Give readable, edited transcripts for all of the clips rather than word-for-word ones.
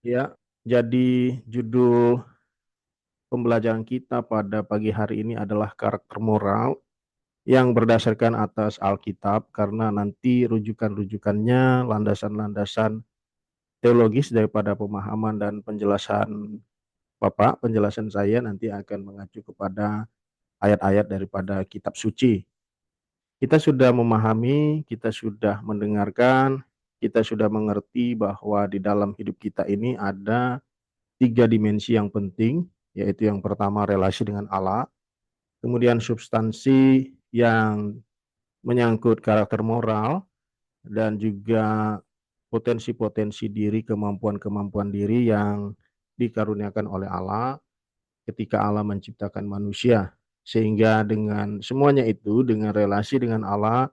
Ya, jadi judul pembelajaran kita pada pagi hari ini adalah karakter moral yang berdasarkan atas Alkitab, karena nanti rujukan-rujukannya, landasan-landasan teologis daripada pemahaman dan penjelasan Bapak, penjelasan saya nanti akan mengacu kepada ayat-ayat daripada kitab suci. Kita sudah memahami, kita sudah mendengarkan, kita sudah mengerti bahwa di dalam hidup kita ini ada tiga dimensi yang penting, yaitu yang pertama relasi dengan Allah, kemudian substansi yang menyangkut karakter moral, dan juga potensi-potensi diri, kemampuan-kemampuan diri yang dikaruniakan oleh Allah ketika Allah menciptakan manusia. Sehingga dengan semuanya itu, dengan relasi dengan Allah,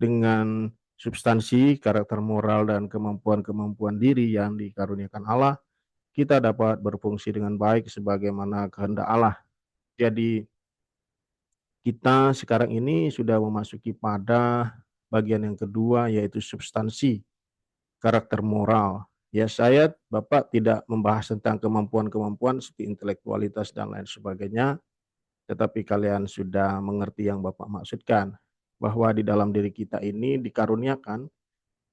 dengan substansi, karakter moral, dan kemampuan-kemampuan diri yang dikaruniakan Allah, kita dapat berfungsi dengan baik sebagaimana kehendak Allah. Jadi kita sekarang ini sudah memasuki pada bagian yang kedua, yaitu substansi karakter moral. Ya, saya Bapak tidak membahas tentang kemampuan-kemampuan seperti intelektualitas dan lain sebagainya, tetapi kalian sudah mengerti yang Bapak maksudkan, bahwa di dalam diri kita ini dikaruniakan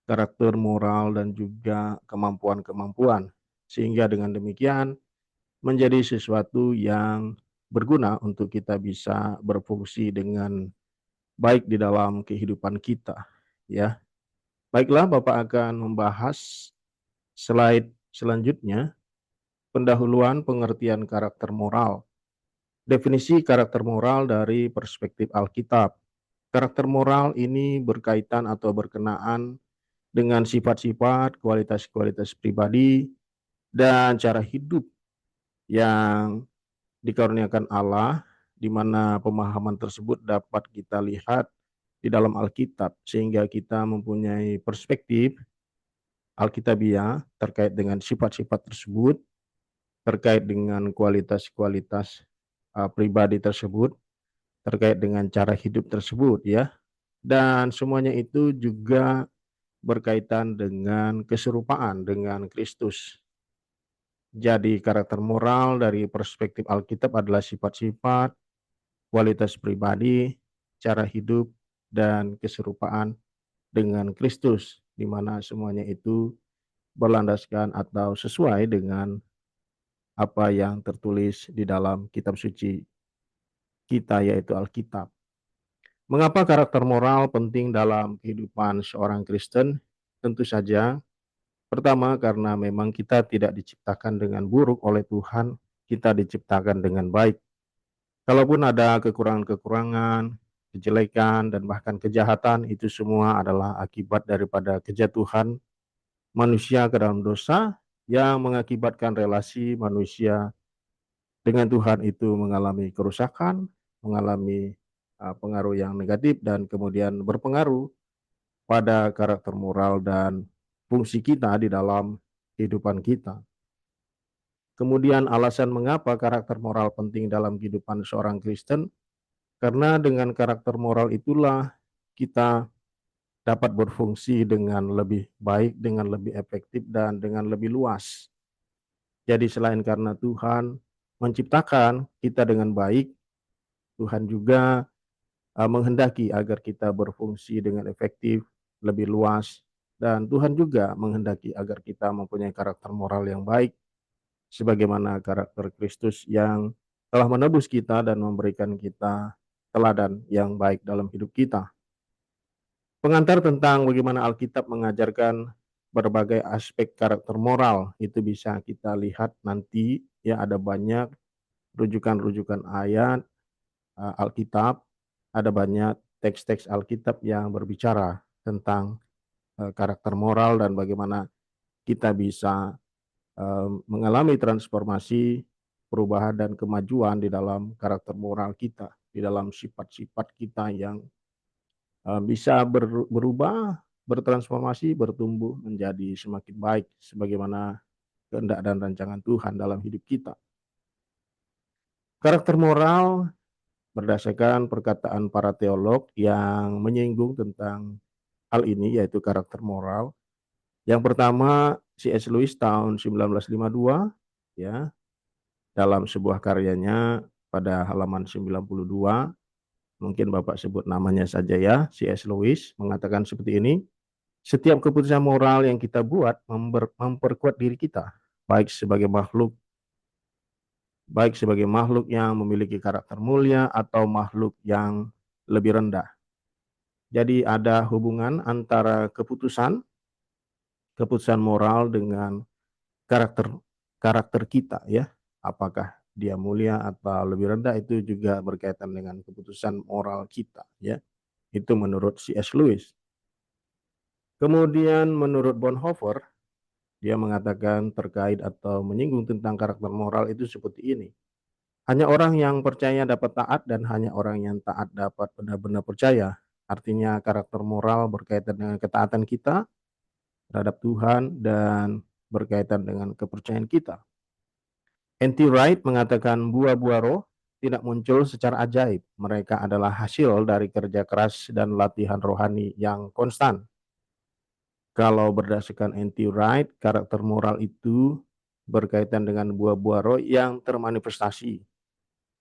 karakter moral dan juga kemampuan-kemampuan, sehingga dengan demikian menjadi sesuatu yang berguna untuk kita bisa berfungsi dengan baik di dalam kehidupan kita, ya. Baiklah, Bapak akan membahas slide selanjutnya, pendahuluan pengertian karakter moral. Definisi karakter moral dari perspektif Alkitab. Karakter moral ini berkaitan atau berkenaan dengan sifat-sifat, kualitas-kualitas pribadi, dan cara hidup yang dikaruniakan Allah, di mana pemahaman tersebut dapat kita lihat di dalam Alkitab, sehingga kita mempunyai perspektif Alkitabiah terkait dengan sifat-sifat tersebut, terkait dengan kualitas-kualitas pribadi tersebut, terkait dengan cara hidup tersebut, ya. Dan semuanya itu juga berkaitan dengan keserupaan dengan Kristus. Jadi karakter moral dari perspektif Alkitab adalah sifat-sifat, kualitas pribadi, cara hidup, dan keserupaan dengan Kristus, di mana semuanya itu berlandaskan atau sesuai dengan apa yang tertulis di dalam kitab suci kita, yaitu Alkitab. Mengapa karakter moral penting dalam kehidupan seorang Kristen? Tentu saja, pertama karena memang kita tidak diciptakan dengan buruk oleh Tuhan, kita diciptakan dengan baik. Kalaupun ada kekurangan-kekurangan, kejelekan, dan bahkan kejahatan, itu semua adalah akibat daripada kejatuhan manusia ke dalam dosa yang mengakibatkan relasi manusia dengan Tuhan itu mengalami kerusakan, mengalami pengaruh yang negatif, dan kemudian berpengaruh pada karakter moral dan fungsi kita di dalam kehidupan kita. Kemudian alasan mengapa karakter moral penting dalam kehidupan seorang Kristen, karena dengan karakter moral itulah kita dapat berfungsi dengan lebih baik, dengan lebih efektif, dan dengan lebih luas. Jadi selain karena Tuhan menciptakan kita dengan baik, Tuhan juga menghendaki agar kita berfungsi dengan efektif, lebih luas, dan Tuhan juga menghendaki agar kita mempunyai karakter moral yang baik, sebagaimana karakter Kristus yang telah menebus kita dan memberikan kita teladan yang baik dalam hidup kita. Pengantar tentang bagaimana Alkitab mengajarkan berbagai aspek karakter moral itu bisa kita lihat nanti, ya. Ada banyak rujukan-rujukan ayat Alkitab, ada banyak teks-teks Alkitab yang berbicara tentang karakter moral dan bagaimana kita bisa mengalami transformasi, perubahan, dan kemajuan di dalam karakter moral kita, di dalam sifat-sifat kita yang bisa berubah, bertransformasi, bertumbuh menjadi semakin baik sebagaimana kehendak dan rancangan Tuhan dalam hidup kita. Karakter moral berdasarkan perkataan para teolog yang menyinggung tentang hal ini, yaitu karakter moral. Yang pertama, C.S. Lewis tahun 1952 ya, dalam sebuah karyanya pada halaman 92, mungkin Bapak sebut namanya saja ya, C.S. Lewis mengatakan seperti ini: setiap keputusan moral yang kita buat memperkuat diri kita, baik sebagai makhluk yang memiliki karakter mulia atau makhluk yang lebih rendah. Jadi ada hubungan antara keputusan moral dengan karakter karakter kita ya. Apakah dia mulia atau lebih rendah, itu juga berkaitan dengan keputusan moral kita ya. Itu menurut C.S. Lewis. Kemudian menurut Bonhoeffer, dia mengatakan terkait atau menyinggung tentang karakter moral itu seperti ini: hanya orang yang percaya dapat taat, dan hanya orang yang taat dapat benar-benar percaya. Artinya karakter moral berkaitan dengan ketaatan kita terhadap Tuhan dan berkaitan dengan kepercayaan kita. N.T. Wright mengatakan buah-buah roh tidak muncul secara ajaib. Mereka adalah hasil dari kerja keras dan latihan rohani yang konstan. Kalau berdasarkan N.T. Wright, karakter moral itu berkaitan dengan buah-buah roh yang termanifestasi.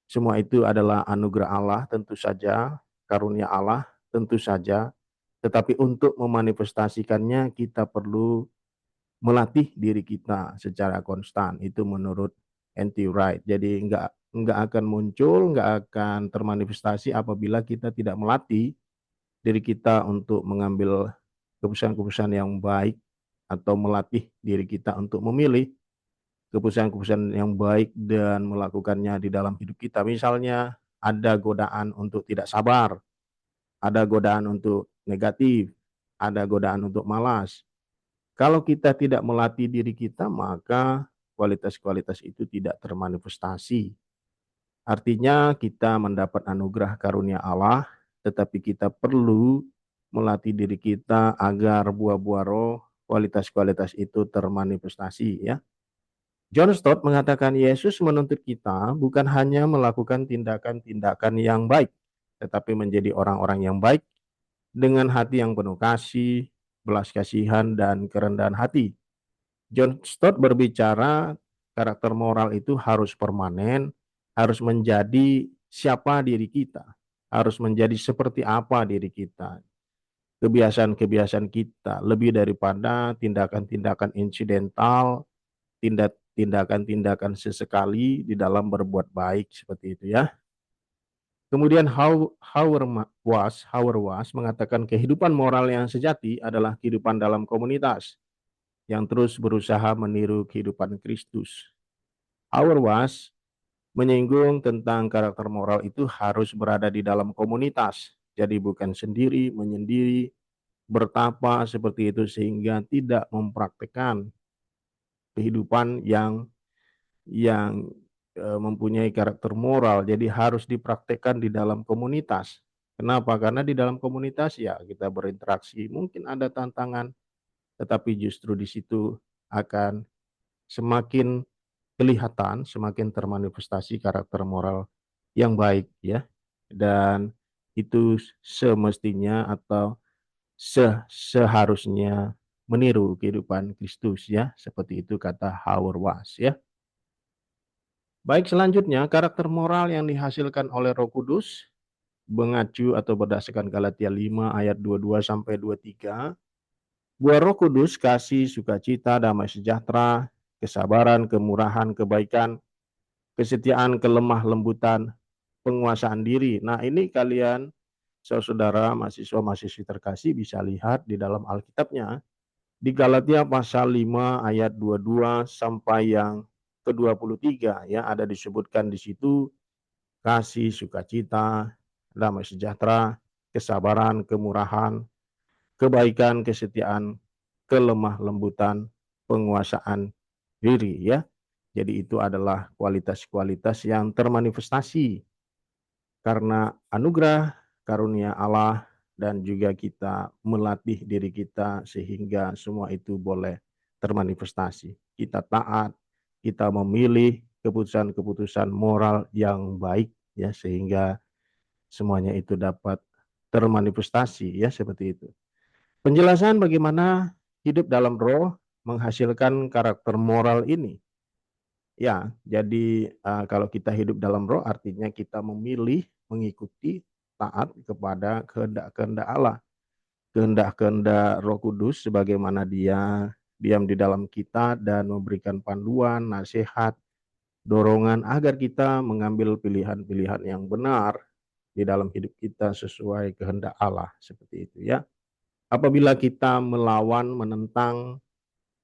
Semua itu adalah anugerah Allah tentu saja, karunia Allah tentu saja, tetapi untuk memanifestasikannya kita perlu melatih diri kita secara konstan. Itu menurut N.T. Wright. Jadi nggak akan muncul, nggak akan termanifestasi apabila kita tidak melatih diri kita untuk mengambil keputusan-keputusan yang baik, atau melatih diri kita untuk memilih keputusan-keputusan yang baik dan melakukannya di dalam hidup kita. Misalnya ada godaan untuk tidak sabar, ada godaan untuk negatif, ada godaan untuk malas. Kalau kita tidak melatih diri kita, maka kualitas-kualitas itu tidak termanifestasi. Artinya kita mendapat anugerah karunia Allah, tetapi kita perlu melatih diri kita agar buah-buah roh, kualitas-kualitas itu termanifestasi ya. John Stott mengatakan Yesus menuntut kita bukan hanya melakukan tindakan-tindakan yang baik, tetapi menjadi orang-orang yang baik dengan hati yang penuh kasih, belas kasihan, dan kerendahan hati. John Stott berbicara karakter moral itu harus permanen, harus menjadi siapa diri kita, harus menjadi seperti apa diri kita, kebiasaan-kebiasaan kita, lebih daripada tindakan-tindakan insidental, tindakan-tindakan sesekali di dalam berbuat baik seperti itu ya. Kemudian Howard Was mengatakan kehidupan moral yang sejati adalah kehidupan dalam komunitas yang terus berusaha meniru kehidupan Kristus. Howard Was menyinggung tentang karakter moral itu harus berada di dalam komunitas. Jadi bukan sendiri, menyendiri, bertapa seperti itu sehingga tidak mempraktekkan kehidupan yang mempunyai karakter moral. Jadi harus dipraktekkan di dalam komunitas. Kenapa? Karena di dalam komunitas ya kita berinteraksi, mungkin ada tantangan, tetapi justru di situ akan semakin kelihatan, semakin termanifestasi karakter moral yang baik ya. Dan itu semestinya atau seharusnya meniru kehidupan Kristus ya, seperti itu kata Howard Was ya. Baik, selanjutnya karakter moral yang dihasilkan oleh Roh Kudus mengacu atau berdasarkan Galatia 5 ayat 22 sampai 23. Buah Roh Kudus kasih, sukacita, damai sejahtera, kesabaran, kemurahan, kebaikan, kesetiaan, kelemah lembutan, penguasaan diri. Nah, ini kalian saudara mahasiswa-mahasiswi terkasih bisa lihat di dalam Alkitabnya. Di Galatia pasal 5 ayat 22 sampai yang ke-23 ya, ada disebutkan di situ kasih, sukacita, damai sejahtera, kesabaran, kemurahan, kebaikan, kesetiaan, kelemah lembutan, penguasaan diri ya. Jadi itu adalah kualitas-kualitas yang termanifestasi karena anugerah karunia Allah, dan juga kita melatih diri kita sehingga semua itu boleh termanifestasi. Kita taat, kita memilih keputusan-keputusan moral yang baik ya, sehingga semuanya itu dapat termanifestasi ya, seperti itu. Penjelasan bagaimana hidup dalam roh menghasilkan karakter moral ini. Ya, jadi kalau kita hidup dalam roh artinya kita memilih, mengikuti, taat kepada kehendak-kehendak Allah. Kehendak-kehendak Roh Kudus sebagaimana Dia diam di dalam kita dan memberikan panduan, nasihat, dorongan agar kita mengambil pilihan-pilihan yang benar di dalam hidup kita sesuai kehendak Allah, seperti itu ya. Apabila kita melawan, menentang,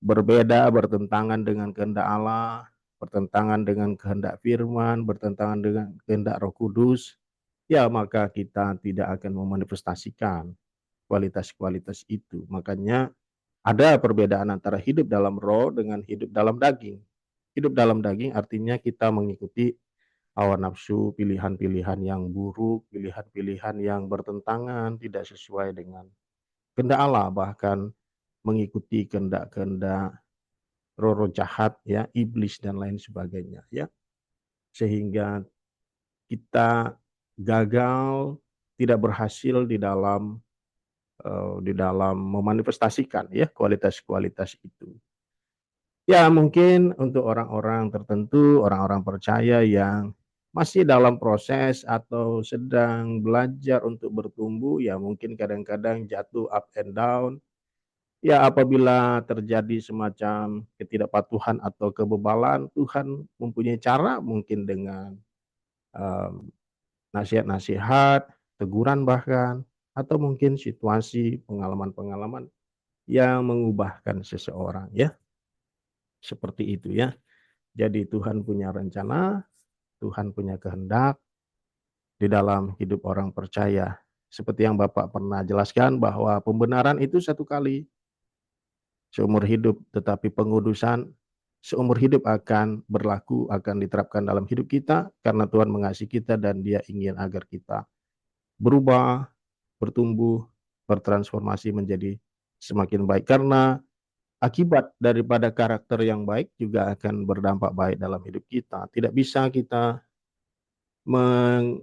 berbeda, bertentangan dengan kehendak Allah, bertentangan dengan kehendak firman, bertentangan dengan kehendak Roh Kudus, ya maka kita tidak akan memanifestasikan kualitas-kualitas itu. Makanya ada perbedaan antara hidup dalam roh dengan hidup dalam daging. Hidup dalam daging artinya kita mengikuti hawa nafsu, pilihan-pilihan yang buruk, pilihan-pilihan yang bertentangan, tidak sesuai dengan kehendak Allah, bahkan mengikuti kehendak-kehendak roh-roh jahat, ya, iblis dan lain sebagainya, ya. Sehingga kita gagal, tidak berhasil di dalam memanifestasikan ya kualitas-kualitas itu. Ya mungkin untuk orang-orang tertentu, orang-orang percaya yang masih dalam proses atau sedang belajar untuk bertumbuh, ya mungkin kadang-kadang jatuh up and down. Ya apabila terjadi semacam ketidakpatuhan atau kebebalan, Tuhan mempunyai cara mungkin dengan um, nasihat-nasihat, teguran bahkan, atau mungkin situasi, pengalaman-pengalaman yang mengubahkan seseorang ya. Seperti itu ya. Jadi Tuhan punya rencana, Tuhan punya kehendak di dalam hidup orang percaya. Seperti yang Bapak pernah jelaskan bahwa pembenaran itu satu kali seumur hidup, tetapi pengudusan seumur hidup akan berlaku, akan diterapkan dalam hidup kita karena Tuhan mengasihi kita dan Dia ingin agar kita berubah, bertumbuh, bertransformasi menjadi semakin baik. Karena akibat daripada karakter yang baik juga akan berdampak baik dalam hidup kita. Tidak bisa kita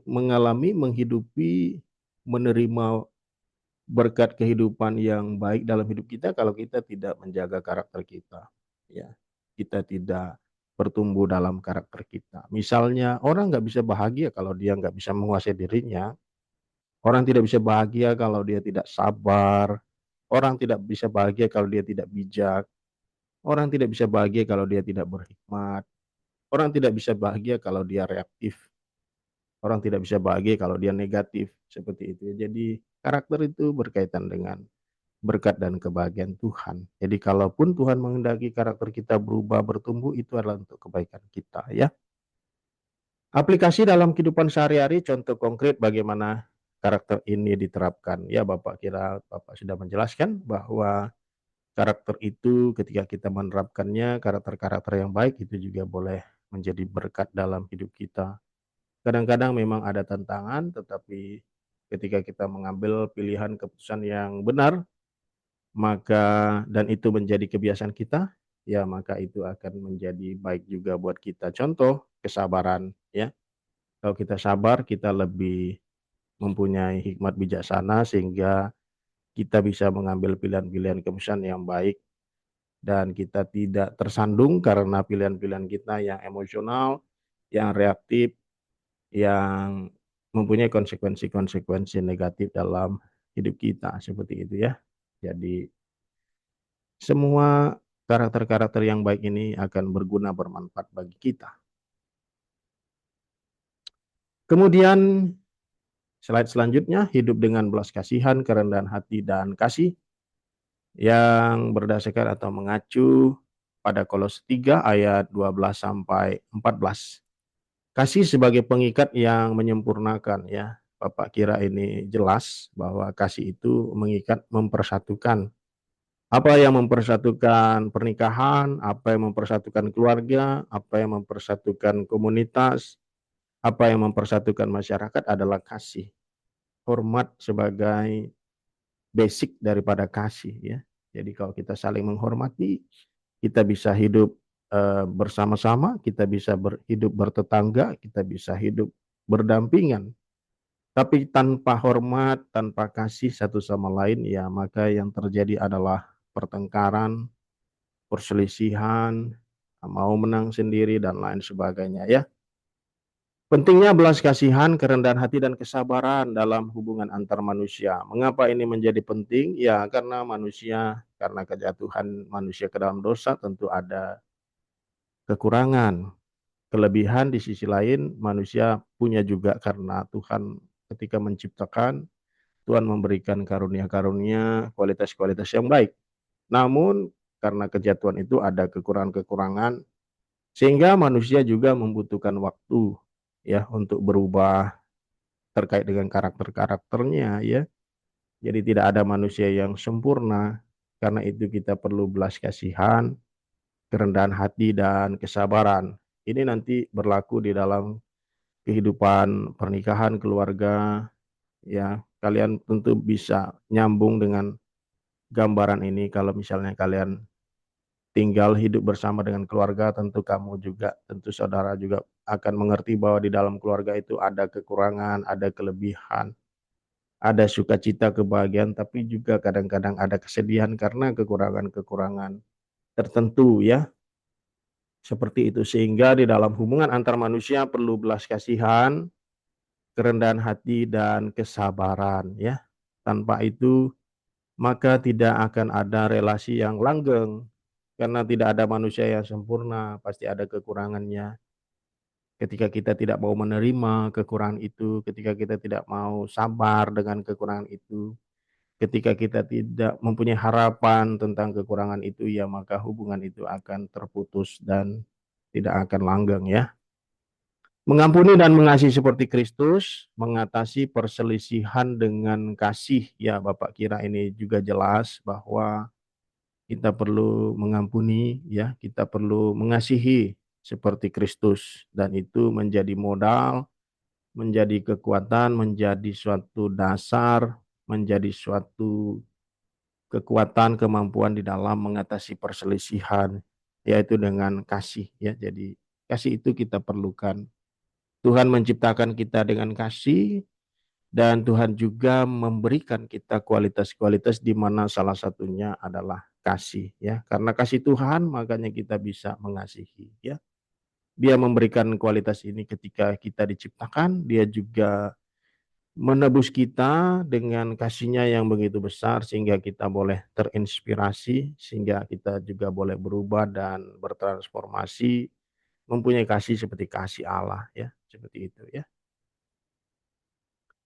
mengalami, menghidupi, menerima berkat kehidupan yang baik dalam hidup kita kalau kita tidak menjaga karakter kita. Ya, kita tidak bertumbuh dalam karakter kita. Misalnya orang nggak bisa bahagia kalau dia nggak bisa menguasai dirinya. Orang tidak bisa bahagia kalau dia tidak sabar. Orang tidak bisa bahagia kalau dia tidak bijak. Orang tidak bisa bahagia kalau dia tidak berhikmat. Orang tidak bisa bahagia kalau dia reaktif. Orang tidak bisa bahagia kalau dia negatif. Seperti itu. Jadi karakter itu berkaitan dengan berkat dan kebahagiaan Tuhan. Jadi kalaupun Tuhan menghendaki karakter kita berubah, bertumbuh, itu adalah untuk kebaikan kita ya. Aplikasi dalam kehidupan sehari-hari, contoh konkret bagaimana karakter ini diterapkan. Ya Bapak kira Bapak sudah menjelaskan bahwa karakter itu ketika kita menerapkannya, karakter-karakter yang baik itu juga boleh menjadi berkat dalam hidup kita. Kadang-kadang memang ada tantangan, tetapi ketika kita mengambil pilihan keputusan yang benar, maka dan itu menjadi kebiasaan kita, ya maka itu akan menjadi baik juga buat kita. Contoh, kesabaran, ya. Kalau kita sabar, kita lebih mempunyai hikmat bijaksana sehingga kita bisa mengambil pilihan-pilihan keputusan yang baik dan kita tidak tersandung karena pilihan-pilihan kita yang emosional, yang reaktif, yang mempunyai konsekuensi-konsekuensi negatif dalam hidup kita seperti itu ya. Jadi semua karakter-karakter yang baik ini akan berguna bermanfaat bagi kita. Kemudian slide selanjutnya, hidup dengan belas kasihan, kerendahan hati dan kasih yang berdasarkan atau mengacu pada Kolose 3 ayat 12 sampai 14. Kasih sebagai pengikat yang menyempurnakan ya. Bapak kira ini jelas bahwa kasih itu mengikat, mempersatukan. Apa yang mempersatukan pernikahan, apa yang mempersatukan keluarga, apa yang mempersatukan komunitas, apa yang mempersatukan masyarakat adalah kasih. Hormat sebagai basic daripada kasih ya. Jadi kalau kita saling menghormati, kita bisa hidup bersama-sama, kita bisa hidup bertetangga, kita bisa hidup berdampingan. Tapi tanpa hormat, tanpa kasih satu sama lain, ya maka yang terjadi adalah pertengkaran, perselisihan, mau menang sendiri dan lain sebagainya ya. Pentingnya belas kasihan, kerendahan hati dan kesabaran dalam hubungan antar manusia. Mengapa ini menjadi penting? Ya, karena manusia, karena kejatuhan manusia ke dalam dosa tentu ada kekurangan. Kelebihan di sisi lain manusia punya juga karena Tuhan ketika menciptakan, Tuhan memberikan karunia-karunia, kualitas-kualitas yang baik. Namun karena kejatuhan itu ada kekurangan-kekurangan sehingga manusia juga membutuhkan waktu ya untuk berubah terkait dengan karakter-karakternya ya. Jadi tidak ada manusia yang sempurna. Karena itu kita perlu belas kasihan, kerendahan hati dan kesabaran. Ini nanti berlaku di dalam kehidupan pernikahan, keluarga ya. Kalian tentu bisa nyambung dengan gambaran ini kalau misalnya kalian tinggal hidup bersama dengan keluarga, tentu kamu juga, tentu saudara juga akan mengerti bahwa di dalam keluarga itu ada kekurangan, ada kelebihan, ada sukacita, kebahagiaan, tapi juga kadang-kadang ada kesedihan karena kekurangan-kekurangan tertentu ya. Seperti itu sehingga di dalam hubungan antar manusia perlu belas kasihan, kerendahan hati dan kesabaran ya. Tanpa itu maka tidak akan ada relasi yang langgeng karena tidak ada manusia yang sempurna, pasti ada kekurangannya. Ketika kita tidak mau menerima kekurangan itu, ketika kita tidak mau sabar dengan kekurangan itu, ketika kita tidak mempunyai harapan tentang kekurangan itu, ya maka hubungan itu akan terputus dan tidak akan langgeng ya. Mengampuni dan mengasihi seperti Kristus, mengatasi perselisihan dengan kasih. Ya, Bapak kira ini juga jelas bahwa kita perlu mengampuni, ya, kita perlu mengasihi seperti Kristus, dan itu menjadi modal, menjadi kekuatan, menjadi suatu dasar, menjadi suatu kekuatan, kemampuan di dalam mengatasi perselisihan, yaitu dengan kasih, ya. Jadi kasih itu kita perlukan. Tuhan menciptakan kita dengan kasih, dan Tuhan juga memberikan kita kualitas-kualitas di mana salah satunya adalah kasih ya. Karena kasih Tuhan makanya kita bisa mengasihi ya. Dia memberikan kualitas ini ketika kita diciptakan, dia juga menebus kita dengan kasihnya yang begitu besar sehingga kita boleh terinspirasi, sehingga kita juga boleh berubah dan bertransformasi, mempunyai kasih seperti kasih Allah ya, seperti itu ya.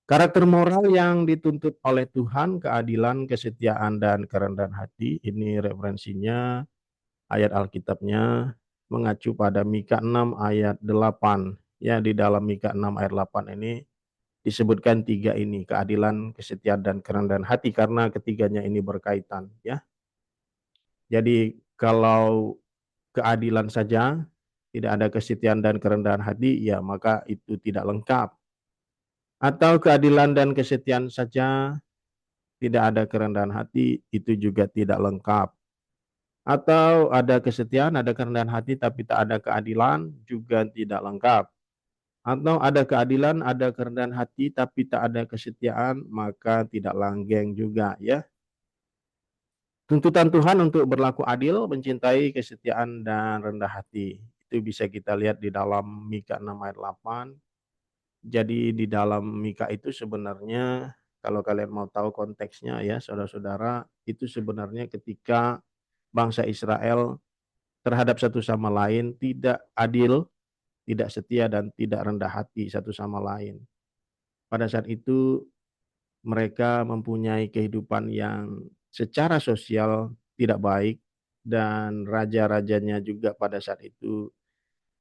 Karakter moral yang dituntut oleh Tuhan, keadilan, kesetiaan, dan kerendahan hati. Ini referensinya, ayat Alkitabnya mengacu pada Mika 6 ayat 8. Ya, di dalam Mika 6 ayat 8 ini disebutkan tiga ini, keadilan, kesetiaan, dan kerendahan hati, karena ketiganya ini berkaitan. Ya, jadi kalau keadilan saja, tidak ada kesetiaan dan kerendahan hati, ya maka itu tidak lengkap. Atau keadilan dan kesetiaan saja, tidak ada kerendahan hati, itu juga tidak lengkap. Atau ada kesetiaan, ada kerendahan hati, tapi tak ada keadilan, juga tidak lengkap. Atau ada keadilan, ada kerendahan hati, tapi tak ada kesetiaan, maka tidak langgeng juga ya. Tuntutan Tuhan untuk berlaku adil, mencintai, kesetiaan, dan rendah hati. Itu bisa kita lihat di dalam Mika 6 ayat 8. Jadi di dalam Mika itu sebenarnya, kalau kalian mau tahu konteksnya ya saudara-saudara, itu sebenarnya ketika bangsa Israel terhadap satu sama lain tidak adil, tidak setia, dan tidak rendah hati satu sama lain. Pada saat itu mereka mempunyai kehidupan yang secara sosial tidak baik, dan raja-rajanya juga pada saat itu,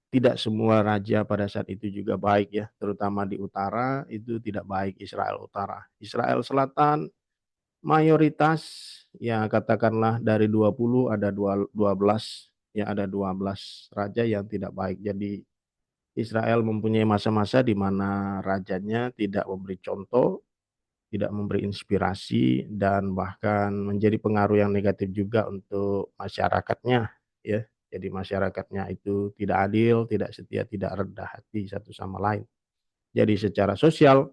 tidak semua raja pada saat itu juga baik ya, terutama di utara itu tidak baik. Israel Utara, Israel Selatan mayoritas ya, katakanlah dari 20 ada 12 ya, ada 12 raja yang tidak baik. Jadi Israel mempunyai masa-masa di mana rajanya tidak memberi contoh, tidak memberi inspirasi, dan bahkan menjadi pengaruh yang negatif juga untuk masyarakatnya ya. Jadi masyarakatnya itu tidak adil, tidak setia, tidak rendah hati satu sama lain. Jadi secara sosial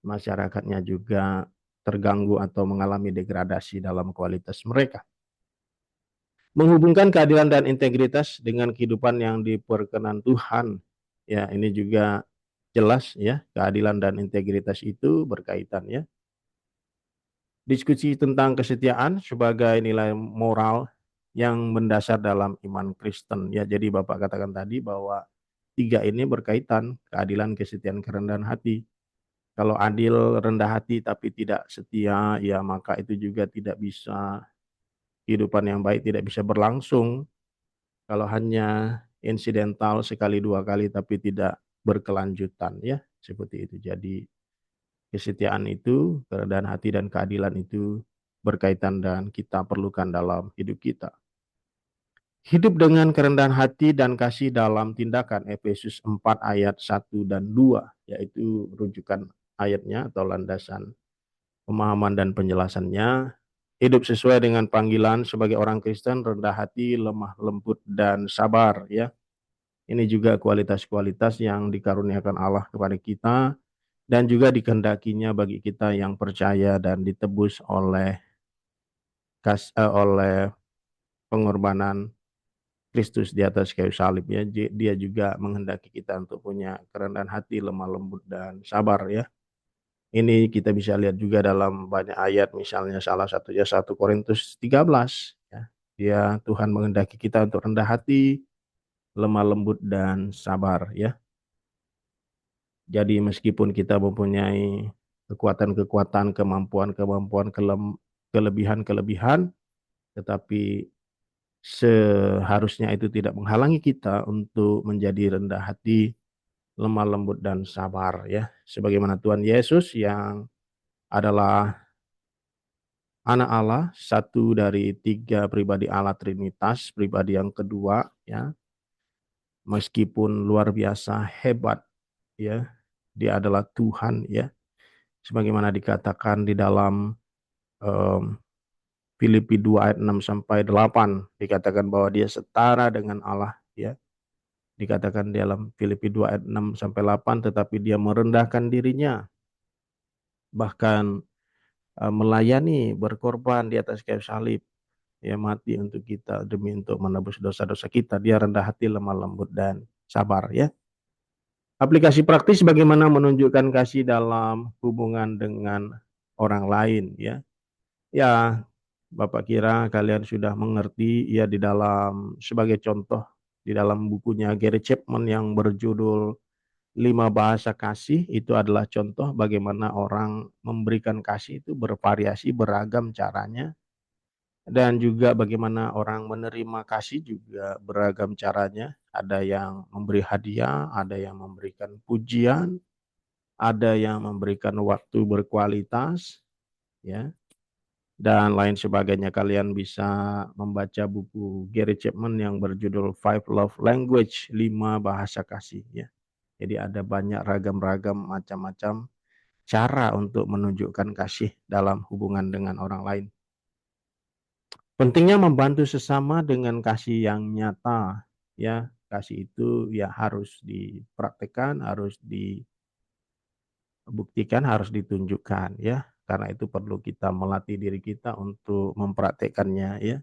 masyarakatnya juga terganggu atau mengalami degradasi dalam kualitas mereka. Menghubungkan keadilan dan integritas dengan kehidupan yang diperkenan Tuhan. Ya, ini juga jelas ya, keadilan dan integritas itu berkaitan ya. Diskusi tentang kesetiaan sebagai nilai moral yang mendasar dalam iman Kristen ya. Jadi Bapak katakan tadi bahwa tiga ini berkaitan, keadilan, kesetiaan, kerendahan hati. Kalau adil, rendah hati tapi tidak setia, ya maka itu juga tidak bisa, kehidupan yang baik tidak bisa berlangsung. Kalau hanya insidental sekali dua kali tapi tidak berkelanjutan ya, seperti itu. Jadi kesetiaan itu, kerendahan hati dan keadilan itu berkaitan dan kita perlukan dalam hidup kita. Hidup dengan kerendahan hati dan kasih dalam tindakan, Efesus 4 ayat 1 dan 2, yaitu rujukan ayatnya atau landasan pemahaman dan penjelasannya. Hidup sesuai dengan panggilan sebagai orang Kristen, rendah hati, lemah lembut dan sabar ya. Ini juga kualitas-kualitas yang dikaruniakan Allah kepada kita dan juga dikehendakinya bagi kita yang percaya dan ditebus oleh pengorbanan Kristus di atas kayu salib ya. Dia juga menghendaki kita untuk punya kerendahan hati, lemah lembut dan sabar ya. Ini kita bisa lihat juga dalam banyak ayat, misalnya salah satunya 1 Korintus 13 ya. Dia Tuhan menghendaki kita untuk rendah hati, lemah lembut dan sabar ya. Jadi meskipun kita mempunyai kekuatan-kekuatan, kemampuan-kemampuan, kelebihan-kelebihan, tetapi seharusnya itu tidak menghalangi kita untuk menjadi rendah hati, lemah lembut dan sabar ya. Sebagaimana Tuhan Yesus yang adalah anak Allah, satu dari tiga pribadi Allah Trinitas, pribadi yang kedua ya. Meskipun luar biasa hebat ya, dia adalah Tuhan ya. Sebagaimana dikatakan di dalam um, Filipi 2 ayat 6 sampai 8, dikatakan bahwa dia setara dengan Allah ya. Dikatakan dalam Filipi 2 ayat 6 sampai 8, tetapi dia merendahkan dirinya, bahkan melayani, berkorban di atas kayu salib, ya mati untuk kita demi untuk menebus dosa-dosa kita. Dia rendah hati, lemah lembut dan sabar ya. Aplikasi praktis bagaimana menunjukkan kasih dalam hubungan dengan orang lain ya. Ya, Bapak kira kalian sudah mengerti ya, di dalam sebagai contoh di dalam bukunya Gary Chapman yang berjudul 5 Bahasa Kasih, itu adalah contoh bagaimana orang memberikan kasih itu bervariasi, beragam caranya, dan juga bagaimana orang menerima kasih juga beragam caranya. Ada yang memberi hadiah, ada yang memberikan pujian, ada yang memberikan waktu berkualitas, ya, dan lain sebagainya. Kalian bisa membaca buku Gary Chapman yang berjudul Five Love Language, 5 Bahasa Kasih, ya. Jadi ada banyak ragam-ragam macam-macam cara untuk menunjukkan kasih dalam hubungan dengan orang lain. Pentingnya membantu sesama dengan kasih yang nyata, ya. Kasih itu ya harus dipraktekkan, harus dibuktikan, harus ditunjukkan, ya. Karena itu perlu kita melatih diri kita untuk mempraktekannya, ya.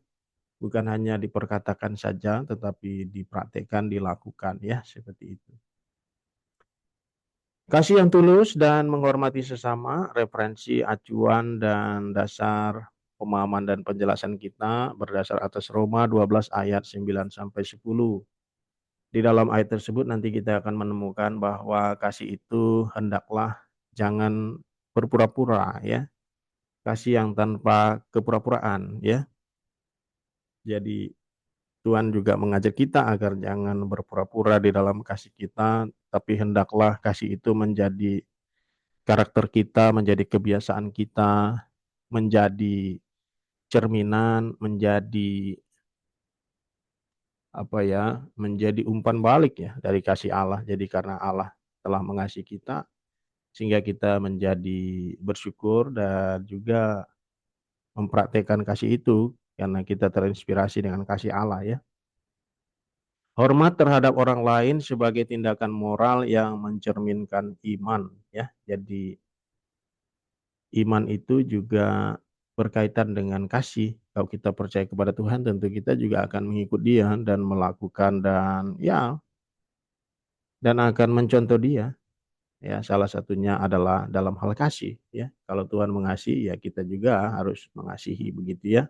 Bukan hanya diperkatakan saja, tetapi dipraktekkan, dilakukan, ya, seperti itu. Kasih yang tulus dan menghormati sesama, referensi, acuan, dan dasar pemahaman dan penjelasan kita berdasar atas Roma 12 ayat 9 sampai 10. Di dalam ayat tersebut nanti kita akan menemukan bahwa kasih itu hendaklah jangan berpura-pura ya. Kasih yang tanpa kepura-puraan ya. Jadi Tuhan juga mengajak kita agar jangan berpura-pura di dalam kasih kita, tapi hendaklah kasih itu menjadi karakter kita, menjadi kebiasaan kita, menjadi cerminan, menjadi menjadi umpan balik ya dari kasih Allah. Jadi karena Allah telah mengasihi kita sehingga kita menjadi bersyukur dan juga mempraktekkan kasih itu karena kita terinspirasi dengan kasih Allah ya. Hormat terhadap orang lain sebagai tindakan moral yang mencerminkan iman ya. Jadi iman itu juga berkaitan dengan kasih. Kalau kita percaya kepada Tuhan, tentu kita juga akan mengikut Dia dan melakukan dan akan mencontoh Dia. Ya, salah satunya adalah dalam hal kasih. Ya, kalau Tuhan mengasihi, ya kita juga harus mengasihi, begitu ya.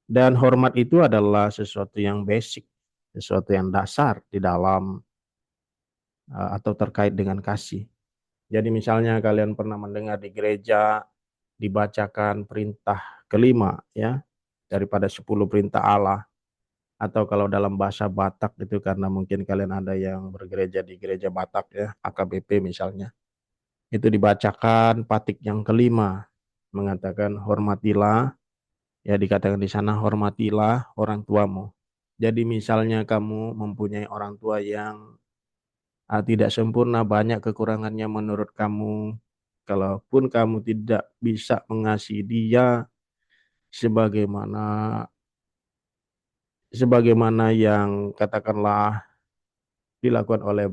Dan hormat itu adalah sesuatu yang basic, sesuatu yang dasar di dalam atau terkait dengan kasih. Jadi misalnya kalian pernah mendengar di gereja dibacakan perintah kelima ya daripada 10 perintah Allah, atau kalau dalam bahasa Batak itu, karena mungkin kalian ada yang bergereja di gereja Batak ya, AKBP misalnya. Itu dibacakan patik yang kelima, mengatakan hormatilah, ya dikatakan di sana hormatilah orang tuamu. Jadi misalnya kamu mempunyai orang tua yang tidak sempurna, banyak kekurangannya menurut kamu. Kalaupun kamu tidak bisa mengasihi dia sebagaimana sebagaimana yang katakanlah dilakukan oleh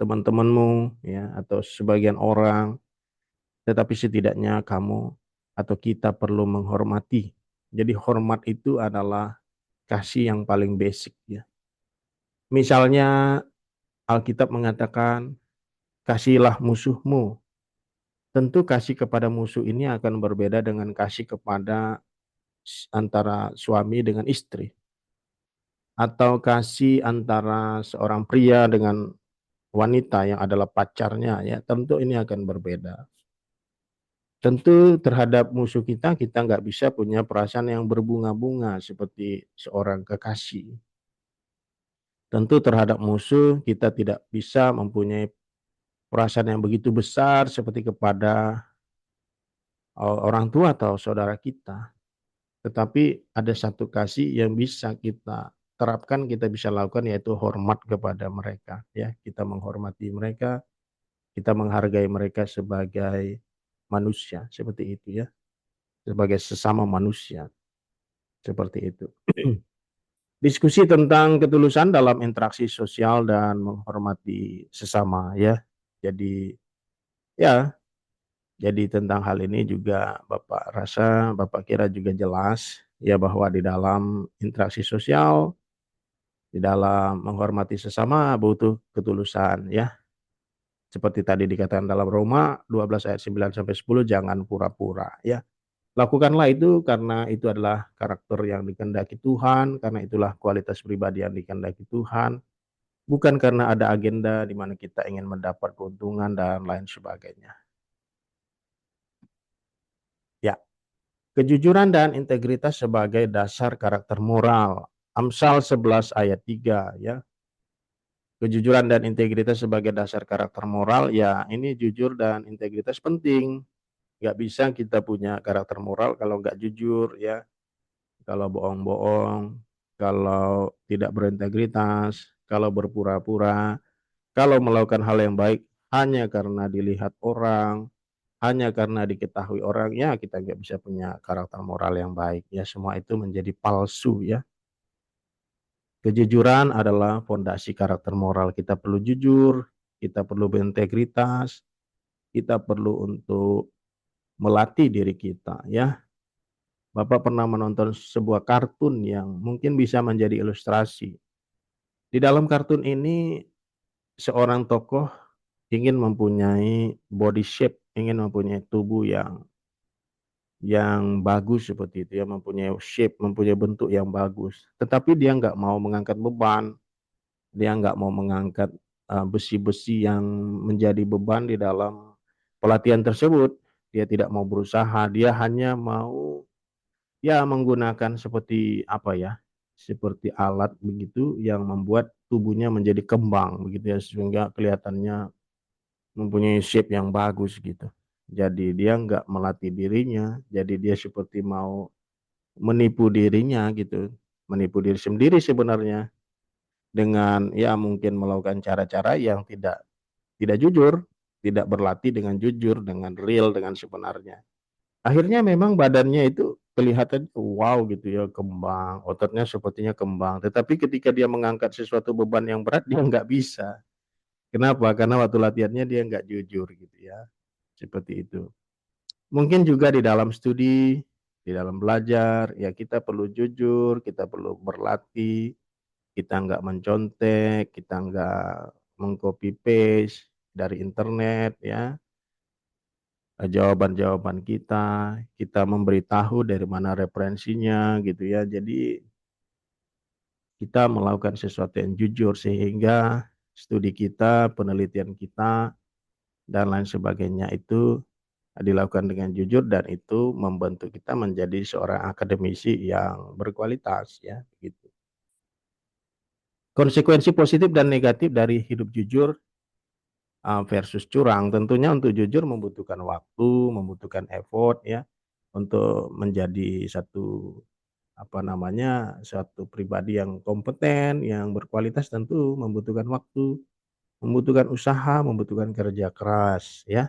teman-temanmu ya atau sebagian orang, tetapi setidaknya kamu atau kita perlu menghormati. Jadi hormat itu adalah kasih yang paling basic ya. Misalnya Alkitab mengatakan kasihilah musuhmu. Tentu kasih kepada musuh ini akan berbeda dengan kasih kepada antara suami dengan istri, atau kasih antara seorang pria dengan wanita yang adalah pacarnya ya, tentu ini akan berbeda. Tentu terhadap musuh kita nggak bisa punya perasaan yang berbunga-bunga seperti seorang kekasih. Tentu terhadap musuh kita tidak bisa mempunyai perasaan yang begitu besar seperti kepada orang tua atau saudara kita. Tetapi ada satu kasih yang bisa kita terapkan, kita bisa lakukan, yaitu hormat kepada mereka. Ya, kita menghormati mereka, kita menghargai mereka sebagai manusia, seperti itu ya, sebagai sesama manusia, seperti itu. Diskusi tentang ketulusan dalam interaksi sosial dan menghormati sesama ya. Jadi ya, jadi tentang hal ini juga Bapak kira juga jelas ya, bahwa di dalam interaksi sosial, di dalam menghormati sesama butuh ketulusan ya. Seperti tadi dikatakan dalam Roma 12 ayat 9 sampai 10, jangan pura-pura ya. Lakukanlah itu karena itu adalah karakter yang dikehendaki Tuhan, karena itulah kualitas pribadi yang dikehendaki Tuhan, bukan karena ada agenda di mana kita ingin mendapat keuntungan dan lain sebagainya. Ya, kejujuran dan integritas sebagai dasar karakter moral. Amsal 11 ayat 3 ya. Kejujuran dan integritas sebagai dasar karakter moral, ya ini jujur dan integritas penting. Nggak bisa kita punya karakter moral kalau nggak jujur ya, kalau bohong-bohong, kalau tidak berintegritas, kalau berpura-pura, kalau melakukan hal yang baik hanya karena dilihat orang, hanya karena diketahui orang, ya kita nggak bisa punya karakter moral yang baik. Ya semua itu menjadi palsu ya. Kejujuran adalah fondasi karakter moral. Kita perlu jujur, kita perlu berintegritas, kita perlu untuk melatih diri kita ya. Bapak pernah menonton sebuah kartun yang mungkin bisa menjadi ilustrasi. Di dalam kartun ini seorang tokoh ingin mempunyai body shape, ingin mempunyai tubuh yang bagus seperti itu ya, mempunyai shape, mempunyai bentuk yang bagus. Tetapi dia nggak mau mengangkat beban, dia nggak mau mengangkat besi-besi yang menjadi beban di dalam pelatihan tersebut. Dia tidak mau berusaha, dia hanya mau ya menggunakan seperti apa ya, seperti alat begitu yang membuat tubuhnya menjadi kembang begitu ya, sehingga kelihatannya mempunyai shape yang bagus gitu. Jadi dia nggak melatih dirinya, jadi dia seperti mau menipu dirinya gitu, menipu diri sendiri sebenarnya dengan ya mungkin melakukan cara-cara yang tidak jujur, tidak berlatih dengan jujur, dengan real, dengan sebenarnya. Akhirnya memang badannya itu kelihatan wow gitu ya, kembang, ototnya sepertinya kembang. Tetapi ketika dia mengangkat sesuatu beban yang berat, dia nggak bisa. Kenapa? Karena waktu latihannya dia nggak jujur gitu ya. Seperti itu. Mungkin juga di dalam studi, di dalam belajar, ya kita perlu jujur, kita perlu berlatih, kita nggak mencontek, kita nggak mengcopy paste dari internet ya, jawaban-jawaban kita memberitahu dari mana referensinya gitu ya. Jadi kita melakukan sesuatu yang jujur sehingga studi kita, penelitian kita, dan lain sebagainya itu dilakukan dengan jujur dan itu membentuk kita menjadi seorang akademisi yang berkualitas ya gitu. Konsekuensi positif dan negatif dari hidup jujur versus curang. Tentunya untuk jujur membutuhkan waktu, membutuhkan effort ya untuk menjadi satu apa namanya satu pribadi yang kompeten, yang berkualitas tentu membutuhkan waktu, membutuhkan usaha, membutuhkan kerja keras ya.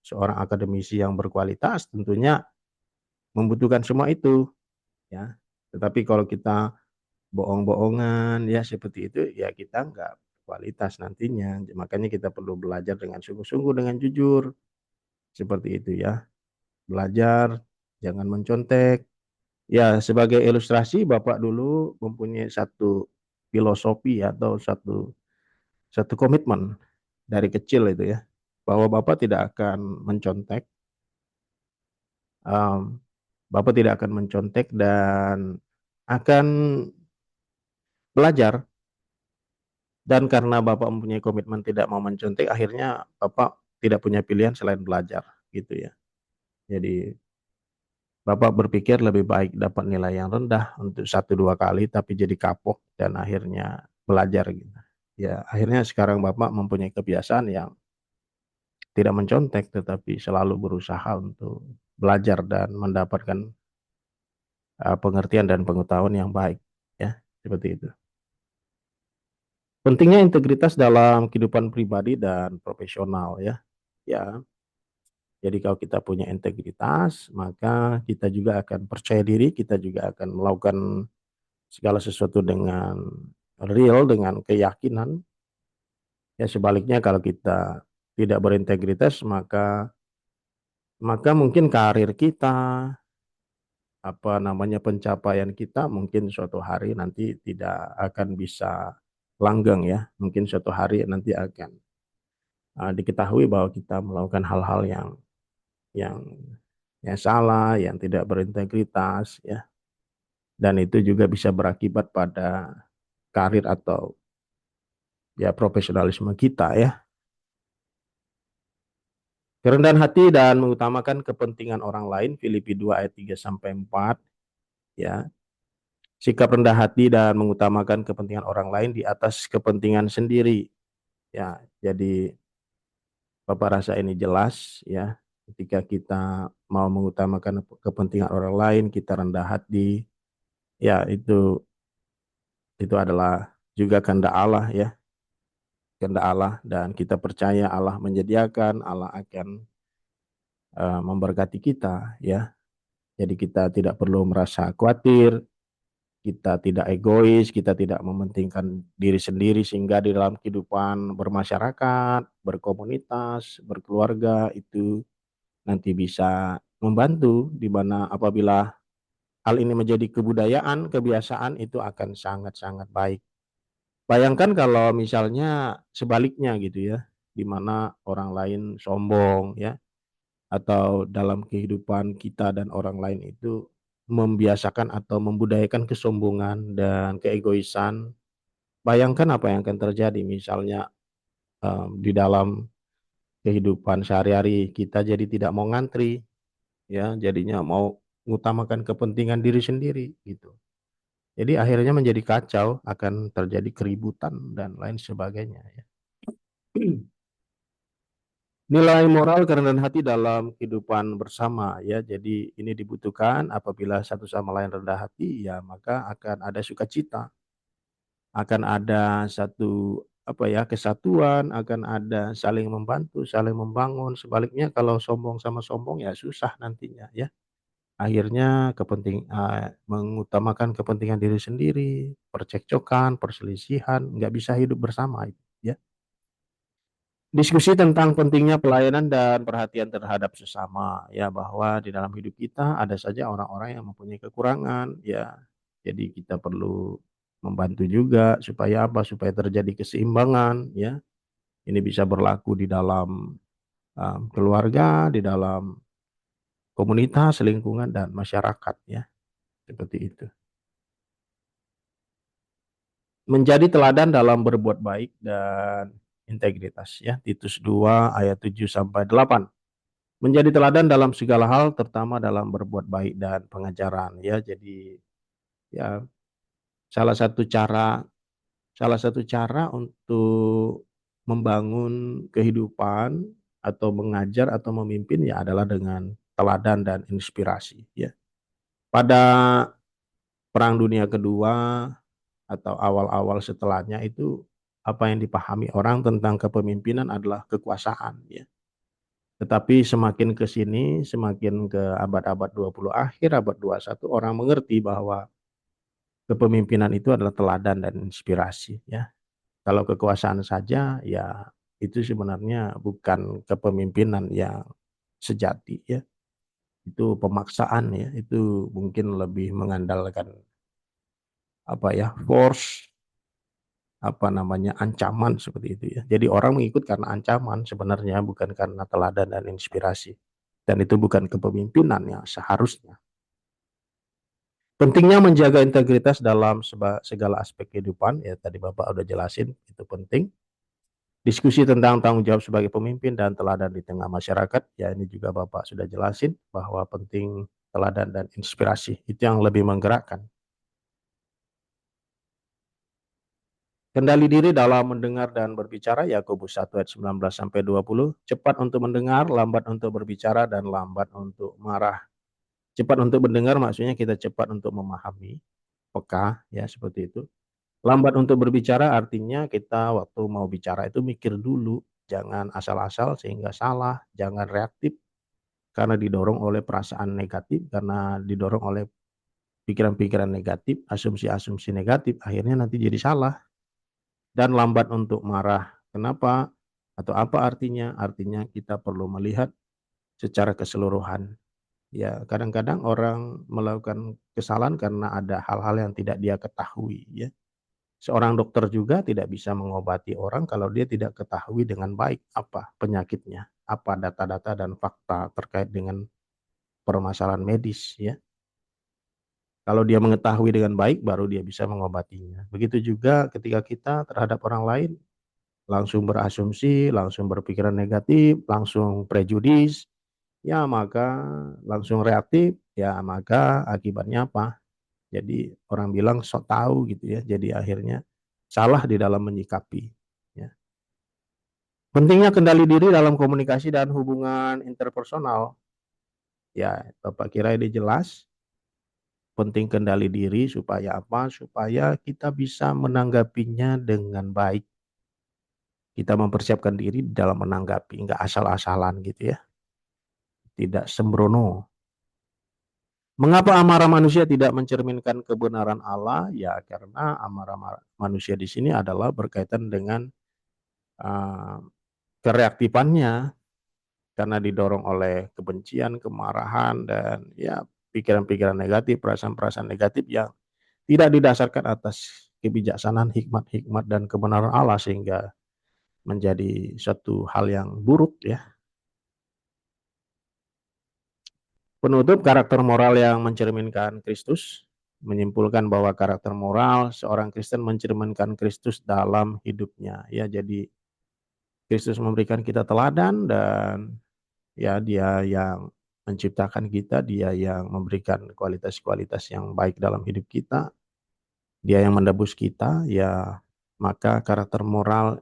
Seorang akademisi yang berkualitas tentunya membutuhkan semua itu ya. Tetapi kalau kita bohong-bohongan ya seperti itu ya kita nggak kualitas nantinya. Makanya kita perlu belajar dengan sungguh-sungguh dengan jujur seperti itu ya. Belajar jangan mencontek. Ya sebagai ilustrasi Bapak dulu mempunyai satu filosofi atau satu satu komitmen dari kecil itu ya bahwa Bapak tidak akan mencontek, um, Bapak tidak akan mencontek dan akan belajar. Dan karena Bapak mempunyai komitmen tidak mau mencontek, akhirnya Bapak tidak punya pilihan selain belajar, gitu ya. Jadi Bapak berpikir lebih baik dapat nilai yang rendah untuk satu dua kali, tapi jadi kapok dan akhirnya belajar gitu. Ya, akhirnya sekarang Bapak mempunyai kebiasaan yang tidak mencontek, tetapi selalu berusaha untuk belajar dan mendapatkan pengertian dan pengetahuan yang baik, ya, seperti itu. Pentingnya integritas dalam kehidupan pribadi dan profesional ya. Ya, jadi kalau kita punya integritas, maka kita juga akan percaya diri, kita juga akan melakukan segala sesuatu dengan real, dengan keyakinan. Ya sebaliknya kalau kita tidak berintegritas, maka mungkin karir kita, apa namanya pencapaian kita mungkin suatu hari nanti tidak akan bisa langgeng ya. Mungkin suatu hari nanti akan diketahui bahwa kita melakukan hal-hal yang yang salah, yang tidak berintegritas ya. Dan itu juga bisa berakibat pada karir atau ya profesionalisme kita ya. Kerendahan hati dan mengutamakan kepentingan orang lain, Filipi 2 ayat 3 sampai 4 ya. Sikap rendah hati dan mengutamakan kepentingan orang lain di atas kepentingan sendiri ya. Jadi Bapak rasa ini jelas ya. Ketika kita mau mengutamakan kepentingan orang lain, kita rendah hati, ya itu adalah juga kehendak Allah ya, kehendak Allah dan kita percaya Allah menyediakan, Allah akan memberkati kita ya. Jadi kita tidak perlu merasa khawatir, kita tidak egois, kita tidak mementingkan diri sendiri sehingga di dalam kehidupan bermasyarakat, berkomunitas, berkeluarga itu nanti bisa membantu di mana apabila hal ini menjadi kebudayaan, kebiasaan itu akan sangat-sangat baik. Bayangkan kalau misalnya sebaliknya gitu ya, di mana orang lain sombong ya, atau dalam kehidupan kita dan orang lain itu membiasakan atau membudayakan kesombongan dan keegoisan. Bayangkan apa yang akan terjadi misalnya di dalam kehidupan sehari-hari kita jadi tidak mau ngantri, ya jadinya mau mengutamakan kepentingan diri sendiri gitu. Jadi akhirnya menjadi kacau, akan terjadi keributan dan lain sebagainya ya. Nilai moral kerendahan hati dalam kehidupan bersama ya. Jadi ini dibutuhkan apabila satu sama lain rendah hati ya maka akan ada sukacita, akan ada satu apa ya kesatuan, akan ada saling membantu, saling membangun. Sebaliknya kalau sombong sama sombong ya susah nantinya ya. Akhirnya mengutamakan kepentingan diri sendiri, percekcokan, perselisihan, nggak bisa hidup bersama ya. Diskusi tentang pentingnya pelayanan dan perhatian terhadap sesama, ya, bahwa di dalam hidup kita ada saja orang-orang yang mempunyai kekurangan, ya. Jadi kita perlu membantu juga supaya apa? Supaya terjadi keseimbangan, ya. Ini bisa berlaku di dalam keluarga, di dalam komunitas, lingkungan dan masyarakat, ya. Seperti itu. Menjadi teladan dalam berbuat baik dan integritas, ya. Titus 2 ayat 7 sampai 8. Menjadi teladan dalam segala hal, terutama dalam berbuat baik dan pengajaran, ya. Jadi, ya, salah satu cara salah satu cara untuk membangun kehidupan atau mengajar atau memimpin ya adalah dengan teladan dan inspirasi, ya. Pada Perang Dunia Kedua atau awal-awal setelahnya itu, apa yang dipahami orang tentang kepemimpinan adalah kekuasaan, ya. Tetapi semakin ke sini, semakin ke abad-abad 20 akhir, abad 21, orang mengerti bahwa kepemimpinan itu adalah teladan dan inspirasi, ya. Kalau kekuasaan saja, ya itu sebenarnya bukan kepemimpinan yang sejati, ya. Itu pemaksaan, ya. Itu mungkin lebih mengandalkan apa ya, force, apa namanya, ancaman seperti itu, ya. Jadi orang mengikut karena ancaman sebenarnya, bukan karena teladan dan inspirasi. Dan itu bukan kepemimpinan yang seharusnya. Pentingnya menjaga integritas dalam segala aspek kehidupan, ya tadi Bapak udah jelasin, itu penting. Diskusi tentang tanggung jawab sebagai pemimpin dan teladan di tengah masyarakat, ya ini juga Bapak sudah jelasin bahwa penting teladan dan inspirasi, itu yang lebih menggerakkan. Kendali diri dalam mendengar dan berbicara, Yakobus 1 ayat 19 sampai 20, cepat untuk mendengar, lambat untuk berbicara dan lambat untuk marah. Cepat untuk mendengar maksudnya kita cepat untuk memahami, peka, ya seperti itu. Lambat untuk berbicara artinya kita waktu mau bicara itu mikir dulu, jangan asal-asal sehingga salah, jangan reaktif karena didorong oleh perasaan negatif, karena didorong oleh pikiran-pikiran negatif, asumsi-asumsi negatif, akhirnya nanti jadi salah. Dan lambat untuk marah. Kenapa? Atau apa artinya? Artinya kita perlu melihat secara keseluruhan. Ya, kadang-kadang orang melakukan kesalahan karena ada hal-hal yang tidak dia ketahui, ya. Seorang dokter juga tidak bisa mengobati orang kalau dia tidak ketahui dengan baik apa penyakitnya, apa data-data dan fakta terkait dengan permasalahan medis, ya. Kalau dia mengetahui dengan baik, baru dia bisa mengobatinya. Begitu juga ketika kita terhadap orang lain, langsung berasumsi, langsung berpikiran negatif, langsung prejudis, ya maka langsung reaktif, ya maka akibatnya apa? Jadi orang bilang sok tahu gitu, ya. Jadi akhirnya salah di dalam menyikapi, ya. Pentingnya kendali diri dalam komunikasi dan hubungan interpersonal. Ya, Bapak kira ini jelas. Penting kendali diri supaya apa? Supaya kita bisa menanggapinya dengan baik. Kita mempersiapkan diri dalam menanggapi, nggak asal-asalan gitu, ya. Tidak sembrono. Mengapa amarah manusia tidak mencerminkan kebenaran Allah? Ya, karena amarah manusia di sini adalah berkaitan dengan uh, kereaktifannya, karena didorong oleh kebencian, kemarahan, dan ya pikiran-pikiran negatif, perasaan-perasaan negatif yang tidak didasarkan atas kebijaksanaan, hikmat-hikmat dan kebenaran Allah, sehingga menjadi satu hal yang buruk, ya. Penutup, karakter moral yang mencerminkan Kristus menyimpulkan bahwa karakter moral seorang Kristen mencerminkan Kristus dalam hidupnya, ya. Jadi Kristus memberikan kita teladan, dan ya dia yang menciptakan kita, dia yang memberikan kualitas-kualitas yang baik dalam hidup kita, dia yang menebus kita, ya. Maka karakter moral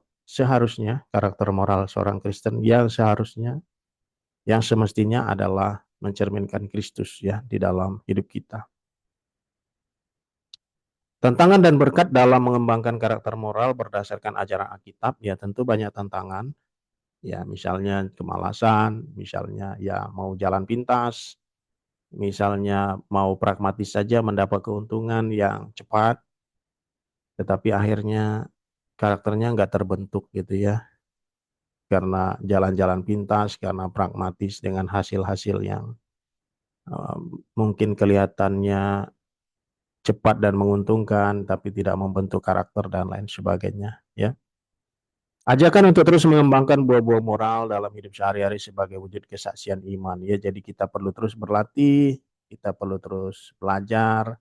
seorang Kristen yang seharusnya, yang semestinya adalah mencerminkan Kristus, ya, di dalam hidup kita. Tantangan dan berkat dalam mengembangkan karakter moral berdasarkan ajaran Alkitab, ya tentu banyak tantangan, ya misalnya kemalasan, misalnya ya mau jalan pintas, misalnya mau pragmatis saja mendapat keuntungan yang cepat, tetapi akhirnya karakternya nggak terbentuk gitu, ya. karena jalan-jalan pintas, karena pragmatis dengan hasil-hasil yang mungkin kelihatannya cepat dan menguntungkan, tapi tidak membentuk karakter dan lain sebagainya. Ya, ajakan untuk terus mengembangkan buah-buah moral dalam hidup sehari-hari sebagai wujud kesaksian iman. Ya, jadi kita perlu terus berlatih, kita perlu terus belajar,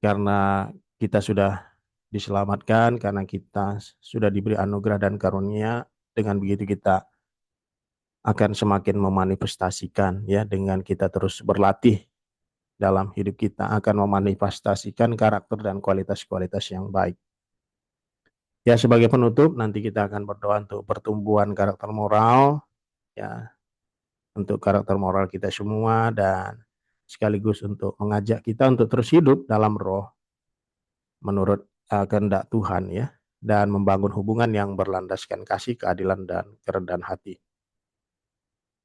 karena kita sudah diselamatkan, karena kita sudah diberi anugerah dan karunia. Dengan begitu kita akan semakin memanifestasikan, ya, dengan kita terus berlatih dalam hidup kita akan memanifestasikan karakter dan kualitas-kualitas yang baik. Ya, sebagai penutup nanti kita akan berdoa untuk pertumbuhan karakter moral, ya, untuk karakter moral kita semua, dan sekaligus untuk mengajak kita untuk terus hidup dalam roh menurut kehendak Tuhan, ya, dan membangun hubungan yang berlandaskan kasih, keadilan, dan kerendahan hati.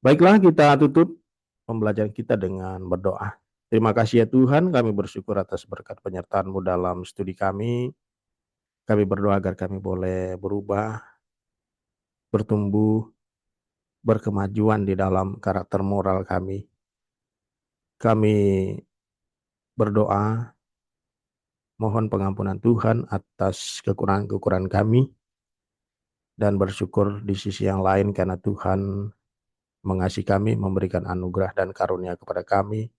Baiklah, kita tutup pembelajaran kita dengan berdoa. Terima kasih ya Tuhan, kami bersyukur atas berkat penyertaan-Mu dalam studi kami. Kami berdoa agar kami boleh berubah, bertumbuh, berkemajuan di dalam karakter moral kami. Kami berdoa, mohon pengampunan Tuhan atas kekurangan-kekurangan kami, dan bersyukur di sisi yang lain karena Tuhan mengasihi kami, memberikan anugerah dan karunia kepada kami,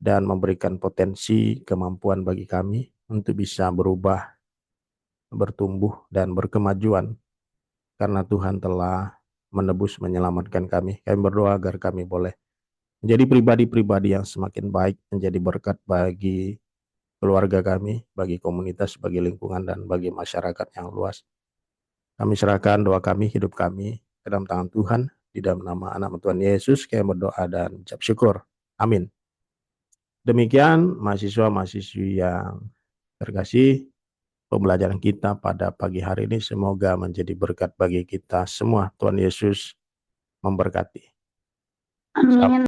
dan memberikan potensi kemampuan bagi kami untuk bisa berubah, bertumbuh, dan berkemajuan karena Tuhan telah menebus, menyelamatkan kami. Kami berdoa agar kami boleh menjadi pribadi-pribadi yang semakin baik, menjadi berkat bagi keluarga kami, bagi komunitas, bagi lingkungan, dan bagi masyarakat yang luas. Kami serahkan doa kami, hidup kami ke dalam tangan Tuhan, di dalam nama anak Tuhan Yesus, kami berdoa dan ucap syukur. Amin. Demikian mahasiswa-mahasiswi yang terkasih, pembelajaran kita pada pagi hari ini semoga menjadi berkat bagi kita semua. Tuhan Yesus memberkati. Amin.